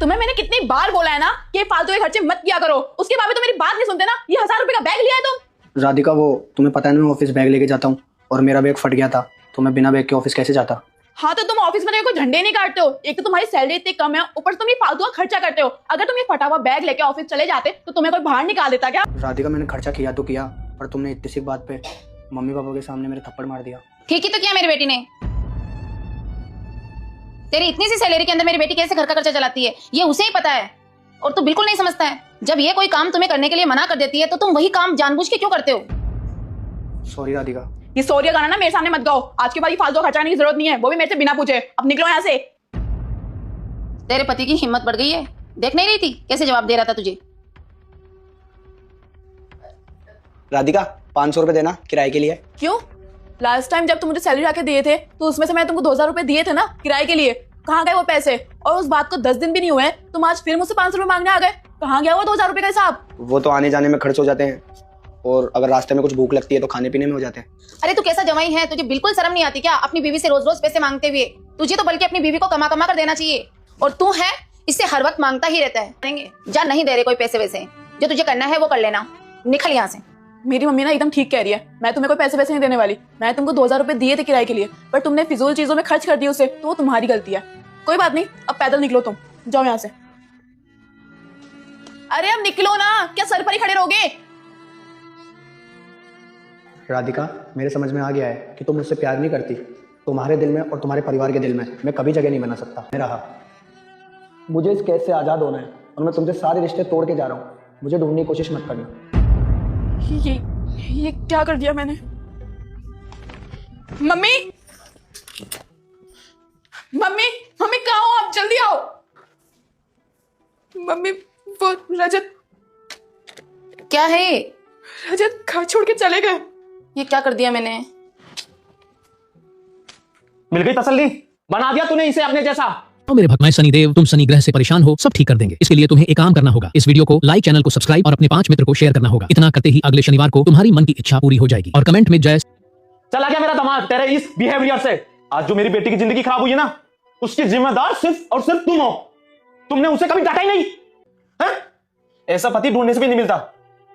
तुम्हें मैंने कितनी बार बोला है ना कि ये फालतू के खर्चे मत किया करो, उसके बाद भी तो मेरी बात नहीं सुनते ना। ये 1000 रुपए का बैग लिया है तुम। राधिका, वो तुम्हें पता है ना मैं ऑफिस बैग लेके जाता हूँ और मेरा बैग फट गया था, तो मैं बिना बैग के ऑफिस कैसे जाता। हाँ तो तुम ऑफिस में कोई झंडे नहीं काटते हो। एक तो तुम्हारी सैलरी इतनी कम है, ऊपर से तुम ये फालतू का खर्चा करते हो। अगर तुम ये फटा हुआ बैग लेके ऑफिस चले जाते तो तुम्हें कोई बाहर निकाल देता क्या? राधिका, मैंने खर्चा किया तो किया, पर तुमने इतनी सी बात पे मम्मी पापा के सामने मेरे थप्पड़ मार दिया। ठीक ही तो किया मेरी बेटी ने। तेरी इतनी सी सैलरी के अंदर मेरी बेटी कैसे घर का खर्चा चलाती है ये उसे ही पता है, और तू बिल्कुल नहीं समझता है। जब ये कोई काम तुम्हें करने के लिए मना कर देती है तो तुम वही काम जानबूझ के क्यों करते हो? सॉरी राधिका। ये सॉरी गाना ना मेरे सामने मत गाओ। आज के बाद ये फालतू खर्चा करने की जरूरत नहीं है, वो भी मेरे से बिना पूछे। अब निकलो यहाँ से। तेरे पति की हिम्मत बढ़ गई है, देख नहीं रही थी कैसे जवाब दे रहा था तुझे? राधिका, 500 रुपए देना किराए के लिए। क्यों? लास्ट टाइम जब तुम मुझे सैलरी आके दिए थे तो उसमें से मैंने तुमको 2000 रुपए दिए थे ना किराए के लिए। कहाँ गए वो पैसे? और उस बात को 10 दिन भी नहीं हुए, तुम आज फिर मुझसे 500 रुपए मांगने आ गए। कहाँ गया वो 2000 रुपए का हिसाब? वो तो आने जाने में खर्च हो जाते हैं, और अगर रास्ते में कुछ भूख लगती है तो खाने पीने में हो जाते हैं। अरे तू कैसा जवाई है, तुझे बिल्कुल शर्म नहीं आती क्या अपनी बीवी से रोज रोज पैसे मांगते हुए? तुझे तो बल्कि अपनी बीवी को कमा कमा कर देना चाहिए, और तू है इससे हर वक्त मांगता ही रहता है। देंगे जा, नहीं दे रहे कोई पैसे वैसे, जो तुझे करना है वो कर लेना, निकल यहाँ से। मेरी मम्मी ना एकदम ठीक कह रही है, मैं तुम्हें कोई पैसे वैसे नहीं देने वाली। मैं तुमको 2000 रुपए दिए थे किराए के लिए, पर तुमने फिजूल चीजों में खर्च कर दिए उसे, तो वो तुम्हारी गलती है। कोई बात नहीं, अब पैदल निकलो, तुम जाओ यहाँ से। अरे अब निकलो ना, क्या सर पर ही खड़े रहोगे? राधिका, मेरे समझ में आ गया है कि तुम मुझसे प्यार नहीं करती। तुम्हारे दिल में और तुम्हारे परिवार के दिल में मैं कभी जगह नहीं बना सकता। मैं रहा, मुझे इस कैद से आज़ाद होना है, और मैं तुमसे सारे रिश्ते तोड़ के जा रहा हूँ। मुझे ढूंढने की कोशिश मत करना। ये क्या कर दिया मैंने? मम्मी, मम्मी, मम्मी कहाँ हो आप? जल्दी आओ। मम्मी, वो रजत। क्या है? रजत घर छोड़ के चले गए। ये क्या कर दिया मैंने? मिल गई तसल्ली, बना दिया तूने इसे अपने जैसा। तो मेरे भक्त, मैं शनिदेव, तुम शनि ग्रह से परेशान हो, सब ठीक कर देंगे। इसके लिए तुम्हें एक काम करना होगा, इस वीडियो को लाइक, चैनल को सब्सक्राइब और अपने 5 मित्र को शेयर करना होगा। इतना करते ही अगले शनिवार को तुम्हारी मन की इच्छा पूरी हो जाएगी। और कमेंट में जय। चला गया मेरा दिमाग तेरे इस बिहेवियर से। आज जो मेरी बेटी की जिंदगी खराब हुई है ना, उसकी जिम्मेदार सिर्फ और सिर्फ तुम हो। तुमने उसे कभी डांटा ही नहीं है? ऐसा पति ढूंढने से भी नहीं मिलता।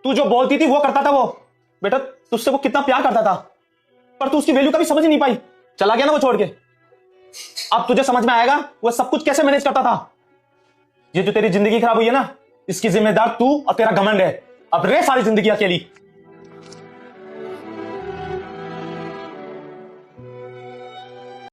तू जो बोलती थी वो करता था। वो बेटा तुझसे वो कितना प्यार करता था, पर तू उसकी वैल्यू कभी समझ ही नहीं पाई। चला गया ना वो छोड़ के। अब तुझे समझ में आएगा वो सब कुछ कैसे मैनेज करता था। ये जो तेरी जिंदगी खराब हुई है ना, इसकी जिम्मेदार तू और तेरा घमंड है। अब रह सारी जिंदगी अकेली।